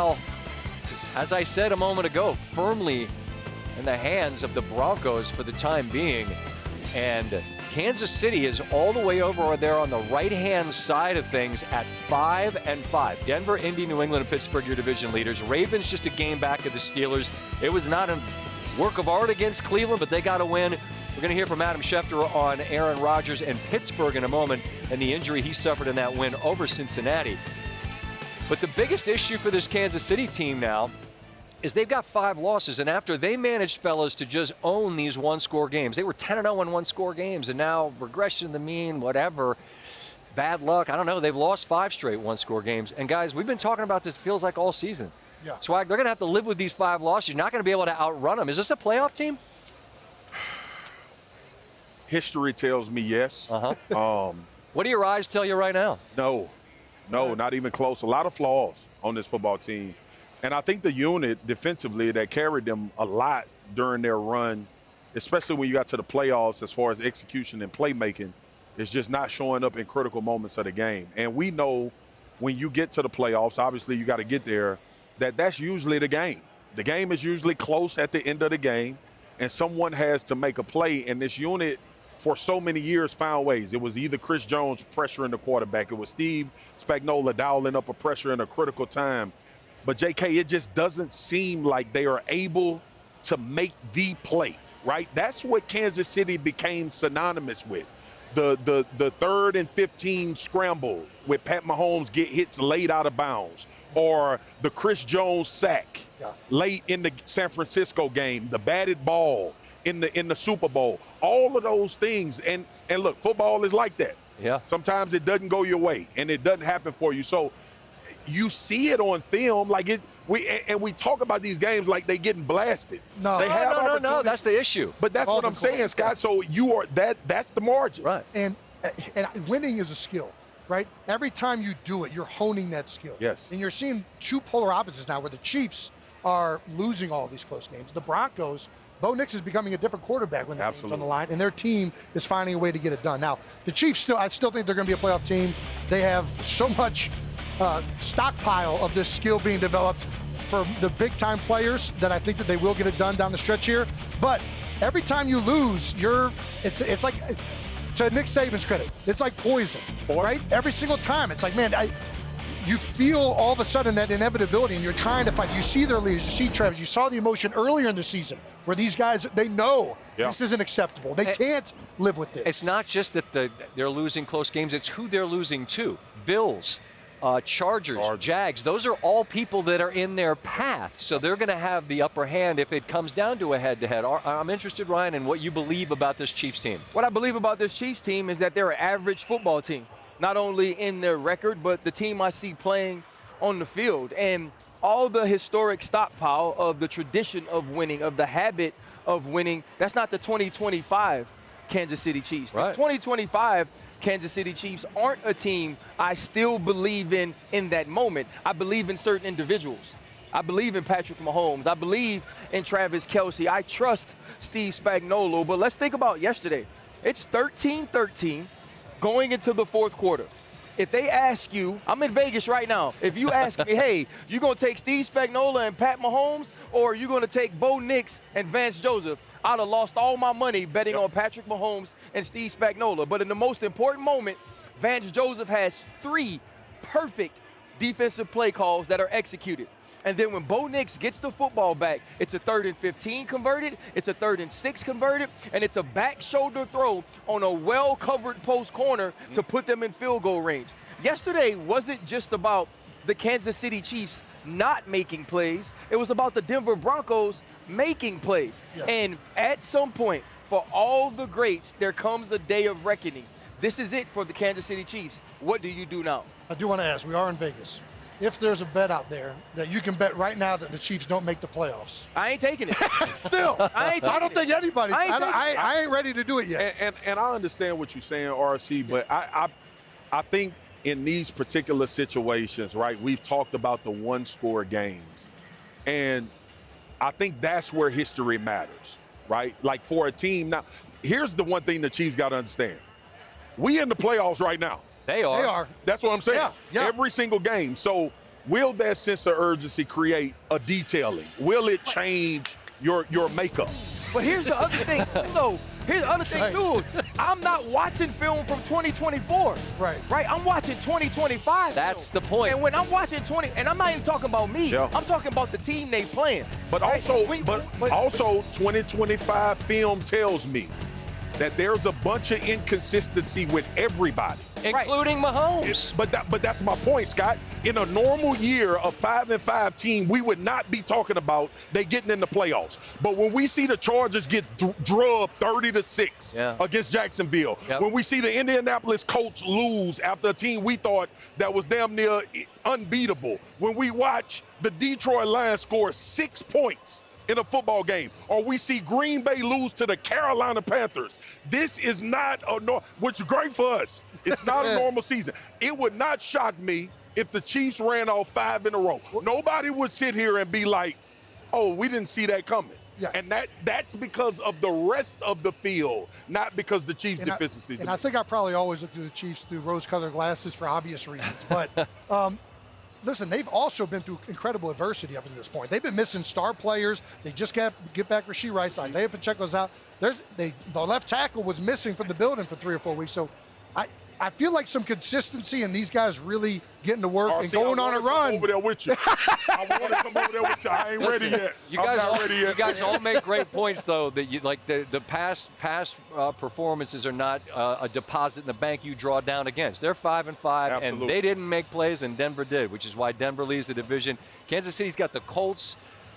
Well, as I said a moment ago, firmly in the hands of the Broncos for the time being. And Kansas City is all the way over there on the right-hand side of things at 5-5. Denver, Indy, New England, and Pittsburgh, your division leaders. Ravens just a game back of the Steelers. It was not a work of art against Cleveland, but they got a win. We're going to hear from Adam Schefter on Aaron Rodgers and Pittsburgh in a moment and the injury he suffered in that win over Cincinnati. But the biggest issue for this Kansas City team now is they've got 5 losses, and after they managed, fellas, to just own these one-score games. They were 10-0 in one-score games, and now regression to the mean, whatever, bad luck. I don't know. They've lost 5 straight one-score games. And, guys, we've been talking about this, feels like all season. Yeah. Swag, they're going to have to live with these 5 losses. You're not going to be able to outrun them. Is this a playoff team? History tells me yes. What do your eyes tell you right now? No, not even close. A lot of flaws on this football team. And I think the unit defensively that carried them a lot during their run, especially when you got to the playoffs as far as execution and playmaking, is just not showing up in critical moments of the game. And we know when you get to the playoffs, obviously you got to get there, that's usually the game. The game is usually close at the end of the game, and someone has to make a play. And this unit, for so many years, found ways. It was either Chris Jones pressuring the quarterback. It was Steve Spagnuolo dialing up a pressure in a critical time. But, J.K., it just doesn't seem like they are able to make the play, right? That's what Kansas City became synonymous with. The 3rd and 15 scramble with Pat Mahomes get hits laid out of bounds, or the Chris Jones sack late in the San Francisco game, the batted ball in the Super Bowl, all of those things. And look, football is like that. Yeah. Sometimes it doesn't go your way, and it doesn't happen for you. So you see it on film, like it. We talk about these games like they getting blasted. No, that's the issue. But that's what I'm saying, Scott. So you are that's the margin. Right. And winning is a skill, right? Every time you do it, you're honing that skill. Yes. And you're seeing 2 polar opposites now, where the Chiefs are losing all these close games. The Broncos, Bo Nix is becoming a different quarterback when the game's on the line, and their team is finding a way to get it done. Now, the Chiefs I still think they're going to be a playoff team. They have so much stockpile of this skill being developed for the big-time players that I think that they will get it done down the stretch here. But every time you lose, it's like, to Nick Saban's credit, it's like poison, right? Every single time, it's like, man, you feel all of a sudden that inevitability, and you're trying to fight. You see their leaders, you see Travis, you saw the emotion earlier in the season where these guys, they know this isn't acceptable. They can't live with this. It's not just that they're losing close games, it's who they're losing to. Bills, Chargers, Jags, those are all people that are in their path. So they're going to have the upper hand if it comes down to a head-to-head. I'm interested, Ryan, in what you believe about this Chiefs team. What I believe about this Chiefs team is that they're an average football team, not only in their record, but the team I see playing on the field. And all the historic stockpile of the tradition of winning, of the habit of winning, that's not the 2025 Kansas City Chiefs. Right. The 2025 Kansas City Chiefs aren't a team I still believe in that moment. I believe in certain individuals. I believe in Patrick Mahomes. I believe in Travis Kelce. I trust Steve Spagnuolo. But let's think about yesterday. It's 13-13 going into the 4th quarter. If they ask you, I'm in Vegas right now. If you ask me, hey, you going to take Steve Spagnuolo and Pat Mahomes, or are you going to take Bo Nix and Vance Joseph? I'd have lost all my money betting on Patrick Mahomes and Steve Spagnuolo. But in the most important moment, Vance Joseph has 3 perfect defensive play calls that are executed. And then when Bo Nix gets the football back, it's a 3rd and 15 converted, it's a 3rd and 6 converted, and it's a back shoulder throw on a well-covered post corner to put them in field goal range. Yesterday wasn't just about the Kansas City Chiefs not making plays. It was about the Denver Broncos making plays. Yes. And at some point, for all the greats, there comes a day of reckoning. This is it for the Kansas City Chiefs. What do you do now? I do want to ask, we are in Vegas. If there's a bet out there that you can bet right now that the Chiefs don't make the playoffs. I ain't taking it. Still. I don't think anybody's. I ain't ready to do it yet. And I understand what you're saying, RC, but I think in these particular situations, right, we've talked about the one-score games. And I think that's where history matters, right? Like for a team. Now, here's the one thing the Chiefs got to understand. We in the playoffs right now. They are. They are. That's what I'm saying. Yeah. Every single game. So will that sense of urgency create a detailing? Will it change your makeup? But here's the other thing, here's the other thing, too. I'm not watching film from 2024. Right. I'm watching 2025. That's the point. And when I'm watching and I'm not even talking about me. Yeah. I'm talking about the team they playing. But also, 2025 film tells me that there's a bunch of inconsistency with everybody. Including Mahomes. But that's my point, Scott. In a normal year, a 5-5 team, we would not be talking about they getting in the playoffs. But when we see the Chargers get drubbed 30-6 against Jacksonville, when we see the Indianapolis Colts lose after a team we thought that was damn near unbeatable, when we watch the Detroit Lions score 6 points in a football game, or we see Green Bay lose to the Carolina Panthers. This is not which is great for us. It's not a normal season. It would not shock me if the Chiefs ran off 5 in a row. Nobody would sit here and be like, oh, we didn't see that coming. Yeah. And that's because of the rest of the field, not because the Chiefs' deficiency. And I think I probably always look at the Chiefs through rose-colored glasses for obvious reasons. But listen, they've also been through incredible adversity up to this point. They've been missing star players. They just got to get back Rashee Rice. Isaiah Pacheco's out. The left tackle was missing from the building for 3 or 4 weeks. So I feel like some consistency and these guys really getting to work and going on a run. Over there with you. I want to come over there with you. I ain't ready yet. You guys all make great points, though, that you like the past performances are not a deposit in the bank you draw down against. They're 5-5, and they didn't make plays, and Denver did, which is why Denver leads the division. Kansas City's got the Colts,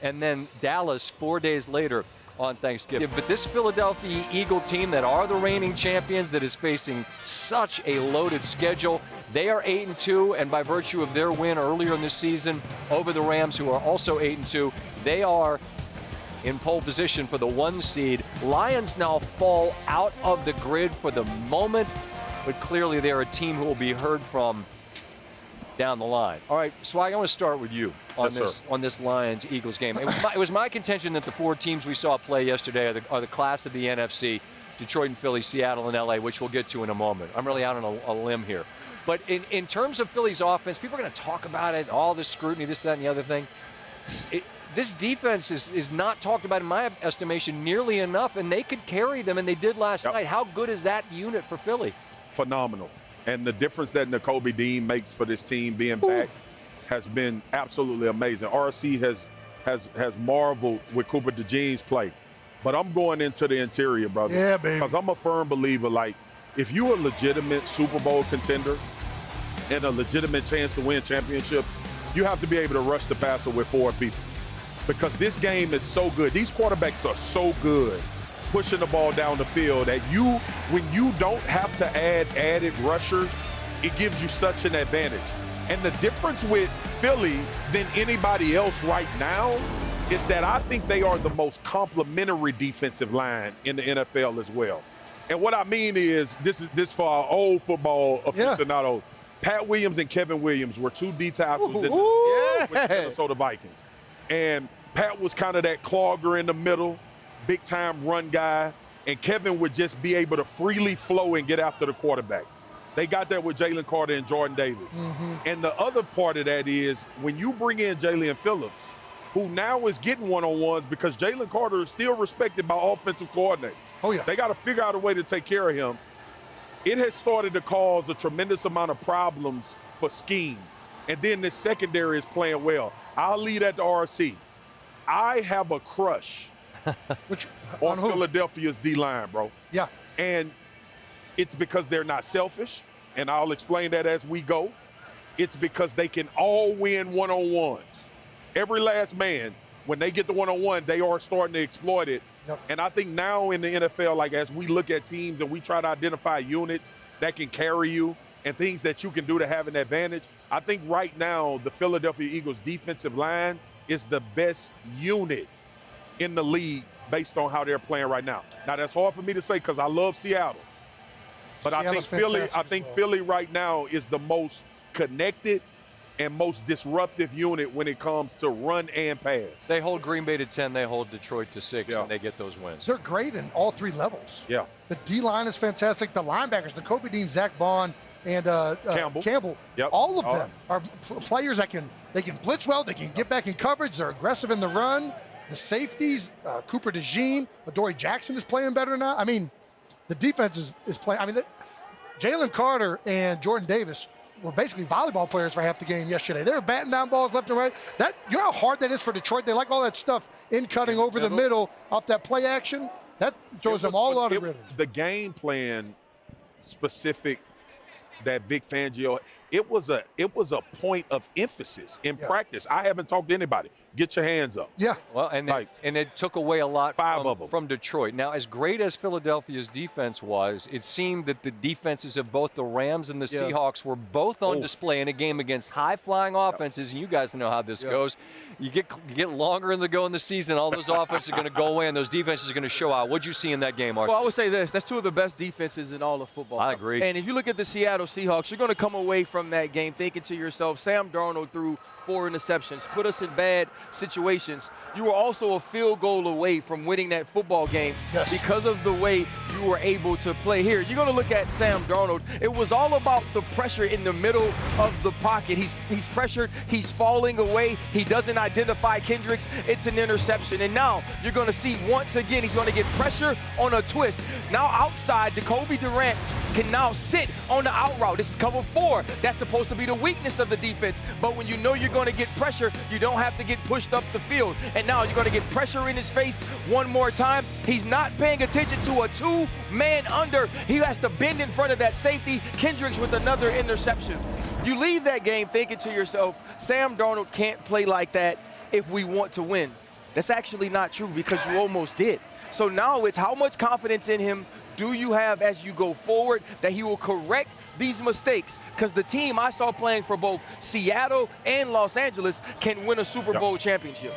and then Dallas 4 days later on Thanksgiving. But this Philadelphia Eagle team that are the reigning champions that is facing such a loaded schedule, they are 8-2, and by virtue of their win earlier in the season over the Rams, who are also 8-2, they are in pole position for the 1 seed. Lions now fall out of the grid for the moment, but clearly they're a team who will be heard from down the line. All right, Swag, I want to start with you on this Lions-Eagles game. It was my contention that the 4 teams we saw play yesterday are the class of the NFC, Detroit and Philly, Seattle and LA, which we'll get to in a moment. I'm really out on a limb here. But in terms of Philly's offense, people are going to talk about it, all this scrutiny, this, that, and the other thing. This defense is not talked about, in my estimation, nearly enough, and they could carry them, and they did last night. How good is that unit for Philly? Phenomenal. And the difference that Nakobe Dean makes for this team being back has been absolutely amazing. RC has marveled with Cooper DeJean's play. But I'm going into the interior, brother. Yeah, baby. Because I'm a firm believer, like, if you're a legitimate Super Bowl contender and a legitimate chance to win championships, you have to be able to rush the passer with 4 people. Because this game is so good. These quarterbacks are so good pushing the ball down the field that when you don't have to add added rushers, it gives you such an advantage. And the difference with Philly than anybody else right now is that I think they are the most complementary defensive line in the NFL as well. And what I mean is, this for our old football aficionados. Yeah. Pat Williams and Kevin Williams were 2 D tackles with the Minnesota Vikings. And Pat was kind of that clogger in the middle, big-time run guy, and Kevin would just be able to freely flow and get after the quarterback. They got that with Jalen Carter and Jordan Davis. Mm-hmm. And the other part of that is when you bring in Jalen Phillips, who now is getting one-on-ones because Jalen Carter is still respected by offensive coordinators. Oh, yeah. They got to figure out a way to take care of him. It has started to cause a tremendous amount of problems for scheme. And then the secondary is playing well. I'll leave that to RC. I have a crush on Philadelphia's D-line, bro. Yeah. And it's because they're not selfish, and I'll explain that as we go. It's because they can all win one-on-ones. Every last man, when they get the one-on-one, they are starting to exploit it. Yep. And I think now in the NFL, like as we look at teams and we try to identify units that can carry you and things that you can do to have an advantage, I think right now the Philadelphia Eagles defensive line is the best unit in the league based on how they're playing right now. Now, that's hard for me to say because I love Seattle. But I think Philly right now is the most connected and most disruptive unit when it comes to run and pass. They hold Green Bay to 10, they hold Detroit to 6, and they get those wins. They're great in all 3 levels. Yeah. The D-line is fantastic. The linebackers, Nakobe Dean, Zach Bond, and Campbell. Yep. All of them are players that can blitz well. They can get back in coverage. They're aggressive in the run. The safeties, Cooper DeJean, Adoree Jackson is playing better now. I mean, the defense is playing. I mean, Jalen Carter and Jordan Davis were basically volleyball players for half the game yesterday. They were batting down balls left and right. You know how hard that is for Detroit? They like all that stuff in cutting over the middle off that play action. That throws them all out of rhythm. The game plan specific that Vic Fangio, it was a point of emphasis in practice. I haven't talked to anybody. Get your hands up. Yeah. Well, and it took away a lot from Detroit. Now, as great as Philadelphia's defense was, it seemed that the defenses of both the Rams and the Seahawks were both on display in a game against high-flying offenses, and you guys know how this goes. You get longer in the season, all those offenses are going to go away, and those defenses are going to show out. What'd you see in that game, Arthur? Well, I would say this. That's two of the best defenses in all of football. I agree. And if you look at the Seattle Seahawks, you're going to come away from that game thinking to yourself, Sam Darnold threw 4 interceptions, put us in bad situations. You were also a field goal away from winning that football game because of the way you were able to play. Here, you're going to look at Sam Darnold. It was all about the pressure in the middle of the pocket. He's pressured. He's falling away. He doesn't identify Kendricks. It's an interception. And now you're going to see once again he's going to get pressure on a twist. Now outside, Jacoby Durant can now sit on the out route. This is cover 4. That's supposed to be the weakness of the defense. But when you know you're going to get pressure, you don't have to get pushed up the field. And now you're going to get pressure in his face one more time. He's not paying attention to a 2-man under. He has to bend in front of that safety. Kendricks with another interception. You leave that game thinking to yourself, Sam Darnold can't play like that if we want to win. That's actually not true because you almost did. So now it's how much confidence in him do you have as you go forward that he will correct these mistakes? Because the team I saw playing for both Seattle and Los Angeles can win a Super Bowl championship.